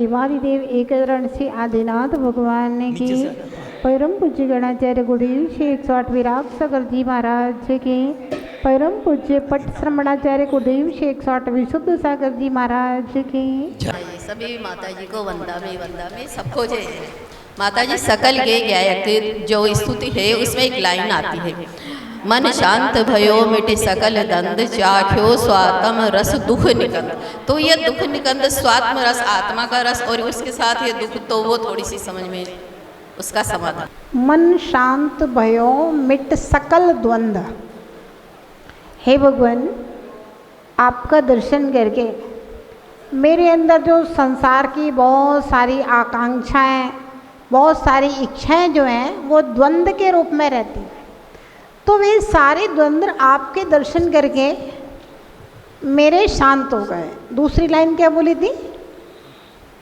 देवादिदेव एकदरण श्री आदिनाथ भगवान ने की परम पूज्य गणाचार्य गुरुदेव श्री 108 विराग सागर जी महाराज की परम पूज्य पट श्रमणाचार्य गुरुदेव श्री 108 विशुद्ध सागर जी महाराज की सभी माता जी को वंदा में सबको जय। माता जी सकल गे गायक जो स्तुति है उसमें एक लाइन आती है, मन शांत भयो मिटे सकल दंद चाख्यो स्वात्म रस दुख निकंद। तो ये दुख निकंद स्वात्म रस आत्मा का रस और उसके साथ ये दुख, तो वो थोड़ी सी समझ में उसका समाधान। मन शांत भयो मिट सकल द्वंद। हे भगवान, आपका दर्शन करके मेरे अंदर जो संसार की बहुत सारी आकांक्षाएं, बहुत सारी इच्छाएं जो हैं वो द्वंद्व के रूप में रहती हैं, तो वे सारे द्वंद्व आपके दर्शन करके मेरे शांत हो गए। दूसरी लाइन क्या बोली थी?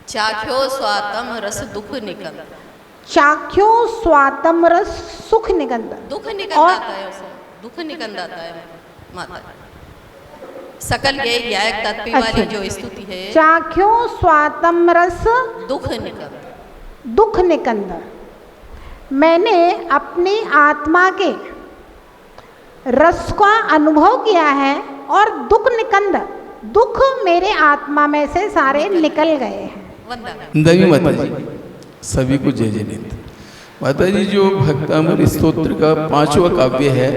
चाख्यो स्वात्म रस दुख निकंद। चाख्यो स्वात्म रस सुख निकंद। दुख निकंद आता है उसे, दुख निकंद आता है माता। सकल गे गायक तत्पी वाली जो स्तुति है, चाख्यो स्वात्म रस दुख निकंद। दुख निकंद। मैंने अपनी आत्मा के रस का अनुभव किया है और दुख निकंद, दुख मेरे आत्मा में से सारे निकल गए हैं। देवी माता जी सभी को जय जयंत। माता जी जो भक्तामृत स्तोत्र का 5वां काव्य है,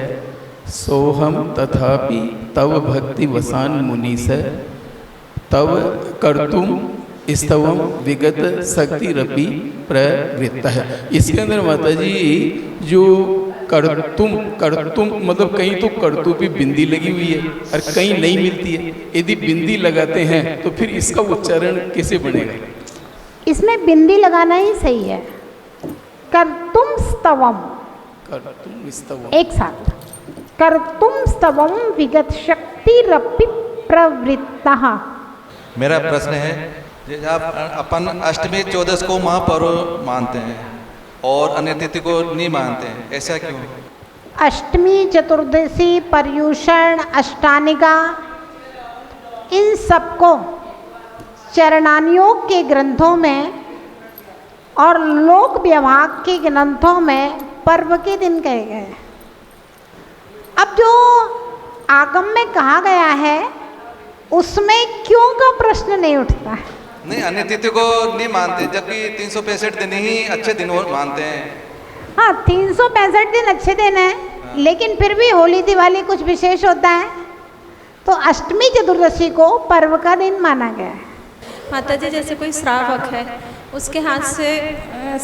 सोहम तथापि तव भक्ति वसान मुनीस तव कर्तुम स्तवम विगत शक्ति रपि प्रवृत्त है। इसके अंदर माता जी जो कर्तुम मतलब कहीं तो कर्तु पे बिंदी लगी हुई है और कहीं नहीं मिलती है। यदि बिंदी लगाते हैं तो फिर इसका उच्चारण कैसे बनेगा? इसमें बिंदी लगाना ही सही है। कर्तुम स्तवम, एक साथ कर्तुम स्तवम विगत शक्ति रपि प्रवृत्तः। मेरा प्रश्न है, जैसे आप अपन अष्टमी 14 को महापर्व मानते हैं और अन्य तिथि को नहीं मानते हैं, ऐसा क्यों? अष्टमी, चतुर्दशी, पर्युषण, अष्टानिका, इन सबको चरणानियोग के ग्रंथों में और लोक विभाग के ग्रंथों में पर्व के दिन कहे गए। अब जो आगम में कहा गया है उसमें क्यों का प्रश्न नहीं उठता है। नहीं, अन्य तिथि को नहीं मानते, जबकि 365 दिन ही अच्छे दिन मानते हैं। हाँ, 365 दिन अच्छे दिन हैं, लेकिन फिर भी होली दिवाली कुछ विशेष होता है, तो अष्टमी चतुर्दशी को पर्व का दिन माना गया है। माता जी, जैसे कोई श्रावक है, उसके हाथ से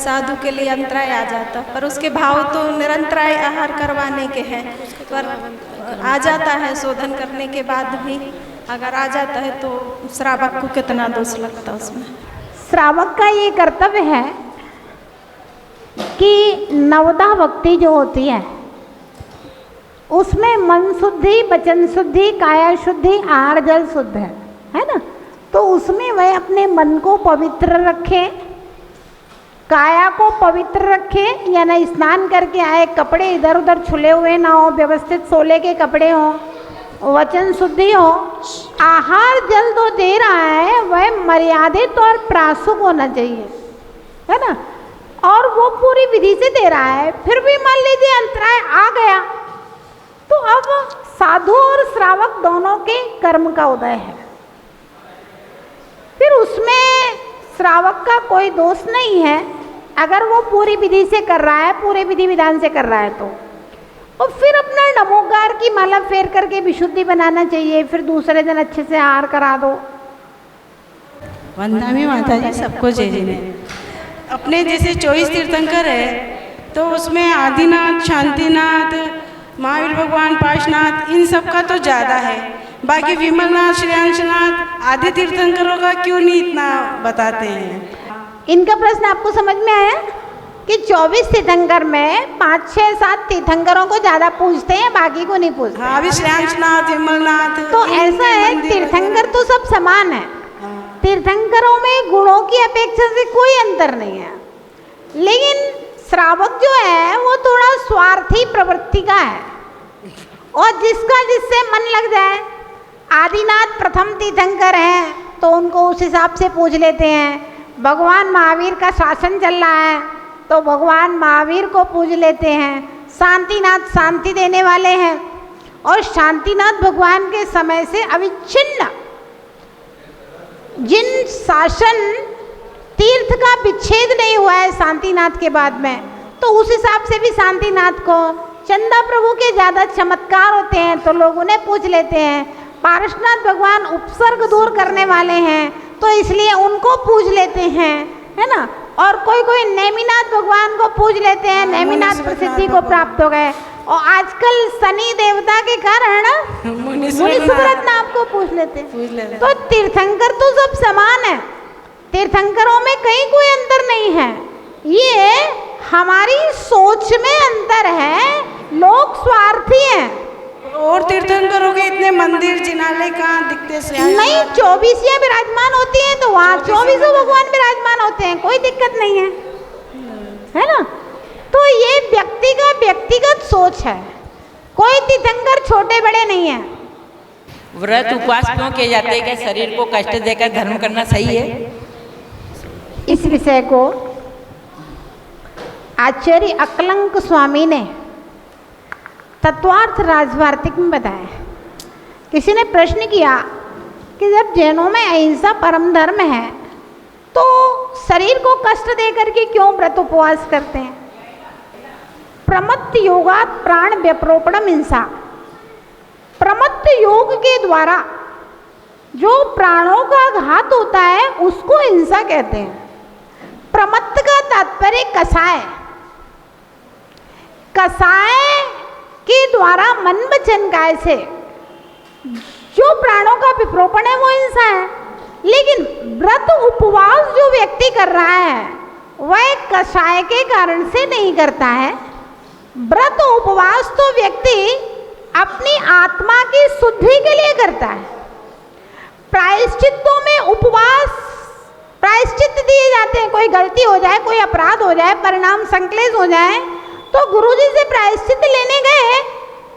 साधु के लिए अंतराय आ जाता, पर उसके भाव तो निरंतराय आहार करवाने के हैं, पर आ जाता है शोधन करने के बाद भी अगर आ जाता है तो श्रावक को कितना दोष लगता है उसमें? श्रावक का ये कर्तव्य है कि नवदा भक्ति जो होती है उसमें मन शुद्धि, वचन शुद्धि, काया शुद्धि, आहार जल शुद्ध है ना। तो उसमें वह अपने मन को पवित्र रखे, काया को पवित्र रखे, या ना स्नान करके आए, कपड़े इधर उधर छुले हुए ना हो, व्यवस्थित सोले के कपड़े हों, वचन शुद्धि हो, आहार जल तो दे रहा है वह मर्यादित और प्रासुक होना चाहिए, है ना, और वो पूरी विधि से दे रहा है। फिर भी मान लीजिए अंतराय आ गया, तो अब साधु और श्रावक दोनों के कर्म का उदय है, फिर उसमें श्रावक का कोई दोष नहीं है अगर वो पूरी विधि से कर रहा है, पूरे विधि विधान से कर रहा है तो। और फिर अपना नमोकार की माला फेर करके विशुद्धि बनाना चाहिए, फिर दूसरे दिन अच्छे से आहार करा दो। वंदा में माता जी सबको जय जय। अपने जैसे 24 तीर्थंकर है तो उसमें आदिनाथ, शांतिनाथ, महावीर भगवान, पार्श्वनाथ, इन सब का तो ज़्यादा है। बाकी विमलनाथ, श्रेयांशनाथ आदि तीर्थंकरों का क्यों नहीं इतना बताते हैं? इनका प्रश्न आपको समझ में आया कि 24 तीर्थंकर में 5, 6, 7 तीर्थंकरों को ज़्यादा पूजते हैं, बाकी को नहीं पूजते। हाँ, अभी श्रेयांशनाथ, विमलनाथ, तो ऐसा है, तीर्थंकर तो सब समान है। तीर्थंकरों में गुणों की अपेक्षा से कोई अंतर नहीं है, लेकिन श्रावक जो है वो थोड़ा स्वार्थी प्रवृत्ति का है, और जिसका जिससे मन लग जाए। आदिनाथ प्रथम तीर्थंकर हैं तो उनको उस हिसाब से पूज लेते हैं, भगवान महावीर का शासन चल रहा है तो भगवान महावीर को पूज लेते हैं। शांतिनाथ शांति देने वाले हैं और शांतिनाथ भगवान के समय से अविच्छिन्न जिन शासन तीर्थ का विच्छेद नहीं हुआ है शांतिनाथ के बाद में, तो उस हिसाब से भी शांतिनाथ को, चंदा प्रभु के ज़्यादा चमत्कार होते हैं तो लोग उन्हें पूज लेते हैं। पारसनाथ भगवान उपसर्ग दूर करने वाले हैं तो इसलिए उनको पूज लेते हैं, है ना। और कोई कोई नेमिनाथ भगवान को पूज लेते हैं, नेमिनाथ प्रसिद्धि को प्राप्त हो गए। और आजकल शनि देवता के कारण मुनीश्वरनाथ नाम को पूज लेते हैं। तो तीर्थंकर तो सब समान है, तीर्थंकरों में कहीं कोई अंतर नहीं है। ये हमारी सोच में अंतर है, लोग स्वार्थी हैं। और तीर्थंकरों के इतने मंदिर जिनालय कहाँ दिखते से नहीं, 24 विराजमान होती हैं तो वहाँ 24 भगवान विराजमान होते हैं, कोई दिक्कत नहीं है ना। तो ये व्यक्तिगत सोच है, कोई तीर्थंकर छोटे बड़े नहीं है। व्रत उपवास क्यों किए जाते हैं? क्या शरीर को कष्ट देकर धर्म करना सही है? इस विषय को आचार्य अकलंक स्वामी ने तत्वार्थ राजवार्तिक में बताया। किसी ने प्रश्न किया कि जब जैनों में अहिंसा परम धर्म है तो शरीर को कष्ट देकर के क्यों व्रत उपवास करते हैं? प्रमत्त योगात प्राण व्यप्रोपणम हिंसा। प्रमत्त योग के द्वारा जो प्राणों का घात होता है उसको हिंसा कहते हैं। प्रमत्त का तात्पर्य कसाय, कसाय के द्वारा मन वचन काय से जो प्राणों का विप्रोपण है वो हिंसा है। लेकिन व्रत उपवास जो व्यक्ति कर रहा है वह कसाय के कारण से नहीं करता है। व्रत उपवास तो व्यक्ति अपनी आत्मा की शुद्धि के लिए करता है। प्रायश्चित्तों में उपवास प्रायश्चित्त दिए जाते हैं। कोई गलती हो जाए, कोई अपराध हो जाए, परिणाम संक्लेश हो जाए तो गुरुजी से प्रायश्चित्त लेने गए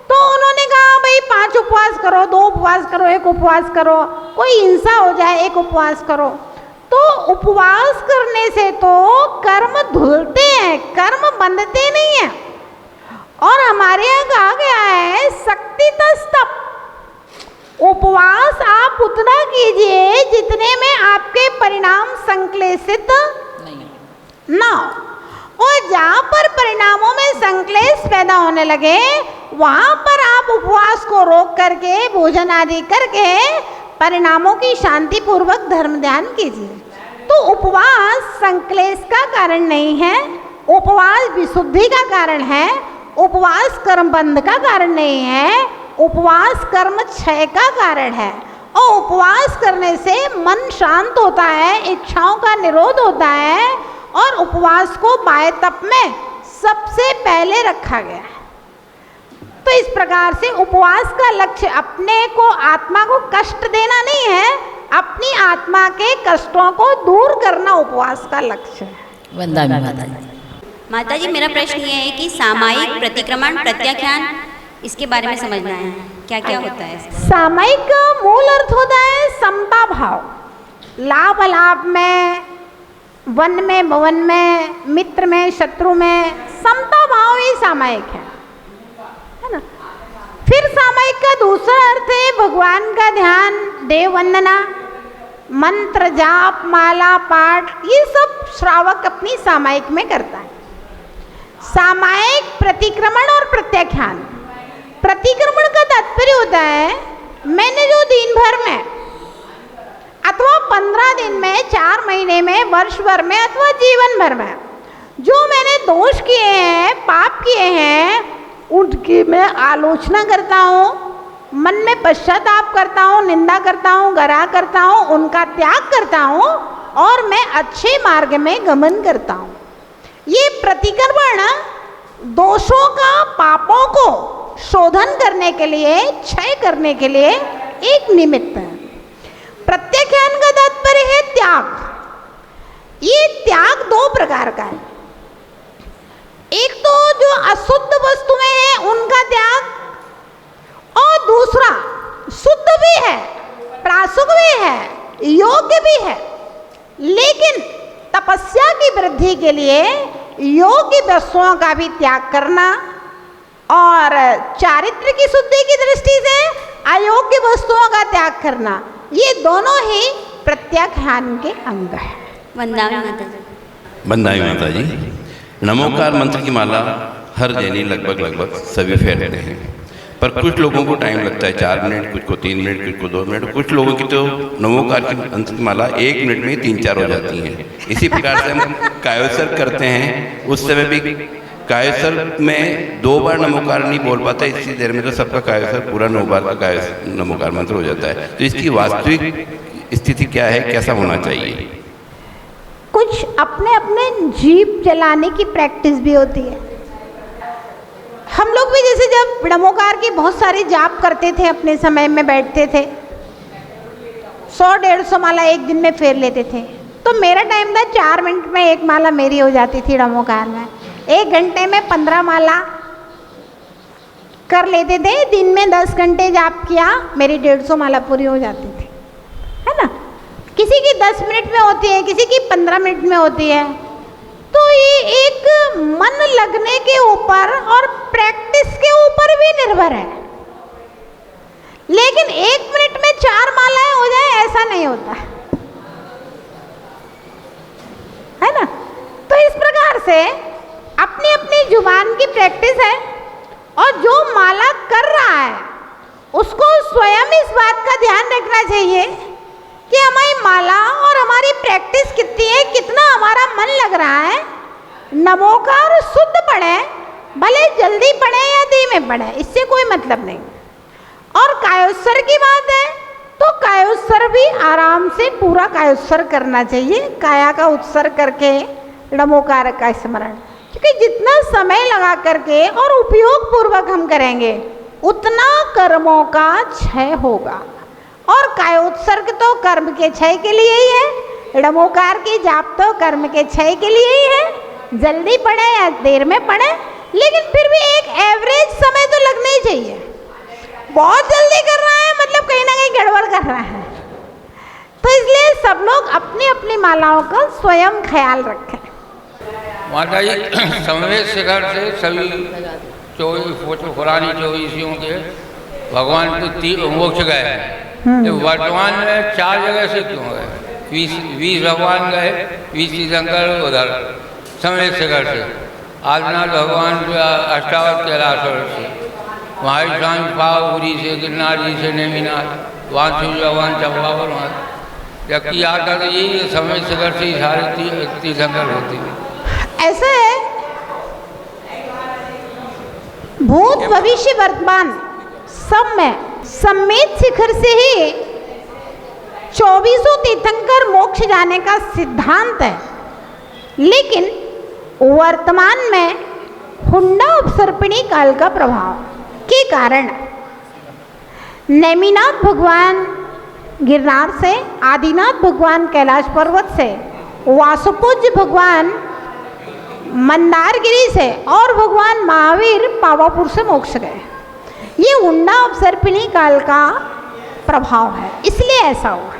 तो उन्होंने कहा भाई 5 उपवास करो, 2 उपवास करो, 1 उपवास करो। कोई हिंसा हो जाए 1 उपवास करो। तो उपवास करने से तो कर्म धुलते हैं, कर्म बंधते नहीं हैं। और हमारे यहाँ कहा गया है शक्ति तप, उपवास आप उतना कीजिए जितने में आपके परिणाम संक्लेशित ना हो। और जहाँ पर परिणामों में संक्लेश पैदा होने लगे वहाँ पर आप उपवास को रोक करके भोजन आदि करके परिणामों की शांति पूर्वक धर्म ध्यान कीजिए। तो उपवास संक्लेश का कारण नहीं है, उपवास विशुद्धि का कारण है। उपवास कर्म बंध का कारण नहीं है, उपवास कर्म क्षय का कारण है। और उपवास करने से मन शांत होता है, इच्छाओं का निरोध होता है। और उपवास को बाह्य तप में सबसे पहले रखा गया है। तो इस प्रकार से उपवास का लक्ष्य अपने को, आत्मा को कष्ट देना नहीं है, अपनी आत्मा के कष्टों को दूर करना उपवास का लक्ष्य है। वंदना माता जी। माता जी, मेरा प्रश्न ये है कि सामायिक प्रतिक्रमण प्रत्याख्यान, इसके बारे में समझना है, क्या क्या होता है? सामायिक का मूल अर्थ होता है समता भाव। लाभ अलाभ में, वन में भवन में, मित्र में शत्रु में समता भाव ही सामायिक है ना। फिर सामायिक का दूसरा अर्थ है भगवान का ध्यान, देव वंदना, मंत्र जाप, माला पाठ, ये सब श्रावक अपनी सामायिक में करता है। सामायिक प्रतिक्रमण और प्रत्याख्यान। प्रतिक्रमण का तात्पर्य होता है मैंने जो दिन भर में अथवा 15 दिन में, 4 महीने में, वर्ष भर में अथवा जीवन भर में जो मैंने दोष किए हैं, पाप किए हैं, उनकी मैं आलोचना करता हूँ, मन में पश्चाताप करता हूँ, निंदा करता हूँ, गरा करता हूँ, उनका त्याग करता हूँ और मैं अच्छे मार्ग में गमन करता हूँ। ये प्रतिक्रमण दोषों का, पापों को शोधन करने के लिए, क्षय करने के लिए एक निमित्त है। प्रत्याख्यान का तात्पर्य है त्याग। ये त्याग 2 प्रकार का है। एक तो जो अशुद्ध वस्तुएं हैं उनका त्याग, और दूसरा शुद्ध भी है, प्रासुक भी है, योग्य भी है, लेकिन तपस्या की वृद्धि के लिए योग्य वस्तुओं का भी त्याग करना और चारित्र की शुद्धि की दृष्टि से अयोग्य वस्तुओं का त्याग करना, ये दोनों ही प्रत्याख्यान के अंग हैं। वंदामी माता जी। वंदामी माता जी। नमोकार मंत्र की माला हर जैनी लगभग सभी फेरते हैं, पर कुछ लोगों को टाइम लगता है 4 मिनट, कुछ को 3 मिनट, कुछ को 2 मिनट, कुछ लोगों की तो नमोकार की मंत्र की माला 1 मिनट में 3-4 हो जाती हैं। इसी प्रकार से हम कायोत्सर्ग करते हैं, उस समय भी कायोत्सर्ग में 2 बार नमोकार नहीं बोल पाता, इसी देर में तो सबका कायोत्सर्ग पूरा 9 बार का नमोकार मंत्र हो जाता है। तो इसकी वास्तविक स्थिति क्या है, कैसा होना चाहिए? कुछ अपने अपने जीभ चलाने की प्रैक्टिस भी होती है। हम लोग भी जैसे जब नमोकार की बहुत सारी जाप करते थे, अपने समय में बैठते थे, 100-150 माला एक दिन में फेर लेते थे। तो मेरा टाइम था 4 मिनट में 1 माला मेरी हो जाती थी नमोकार में। 1 घंटे में 15 माला कर लेते थे। दिन में 10 घंटे जाप किया, मेरी 150 माला पूरी हो जाती थी, है ना। किसी की 10 मिनट में होती है, किसी की 15 मिनट में होती है। तो ये एक मन लगने के ऊपर और प्रैक्टिस के ऊपर भी निर्भर है। लेकिन 1 मिनट में 4 मालाएं हो जाए ऐसा नहीं होता है ना। तो इस प्रकार से अपनी अपनी जुबान की प्रैक्टिस है, और जो माला कर रहा है उसको स्वयं इस बात का ध्यान रखना चाहिए कि हमारी माला और हमारी प्रैक्टिस कितनी है, कितना हमारा मन लग रहा है। नमोकार शुद्ध पढ़े, भले जल्दी पढ़े या धीमे पढ़े, इससे कोई मतलब नहीं। और कायोत्सर्ग की बात है तो कायोत्सर्ग भी आराम से पूरा कायोत्सर्ग करना चाहिए, काया का उत्सर्ग करके नमोकार का स्मरण, क्योंकि जितना समय लगा करके और उपयोग पूर्वक हम करेंगे उतना कर्मों का क्षय होगा। और कायोत्सर्ग तो कर्म के क्षय के लिए ही है, नमोकार की जाप तो कर्म के क्षय के लिए ही है। जल्दी पढ़े या देर में पढ़े, लेकिन फिर भी एक एवरेज समय तो लगना ही चाहिए। बहुत जल्दी कर रहा है मतलब कहीं ना कहीं गड़बड़ कर रहा है। तो इसलिए सब लोग अपनी अपनी मालाओं का स्वयं ख्याल रखें। माता जी, समवेत शिखर से सभी 24 पुरानी 24 के भगवान को मोक्ष गए हैं। तो वर्तमान में 4 जगह से क्यों गए? 20 भगवान गए, 20 तीर्थंकर उधर समवेत शिखर से, आदिनाथ भगवान अष्टावत कैलाशवर से, महाविष्णु पावपुरी से, गिरनार जी से, नेमिनाथ, वहाँ सूर्य भगवान चंपावत, वहाँ जबकि आता तो यही समवेत शिखर से ही सारे तीर्थंकर होते हैं। ऐसा है, भूत भविष्य वर्तमान सब में समवेत शिखर से ही 24 तीर्थंकर मोक्ष जाने का सिद्धांत है। लेकिन वर्तमान में हुंडा उपसर्पिणी काल का प्रभाव के कारण नेमिनाथ भगवान गिरनार से, आदिनाथ भगवान कैलाश पर्वत से, वासुपूज्य भगवान मंदारगिरी से और भगवान महावीर पावापुर से मोक्ष गए। ये हुंडा उपसर्पिणी काल का प्रभाव है, इसलिए ऐसा हुआ।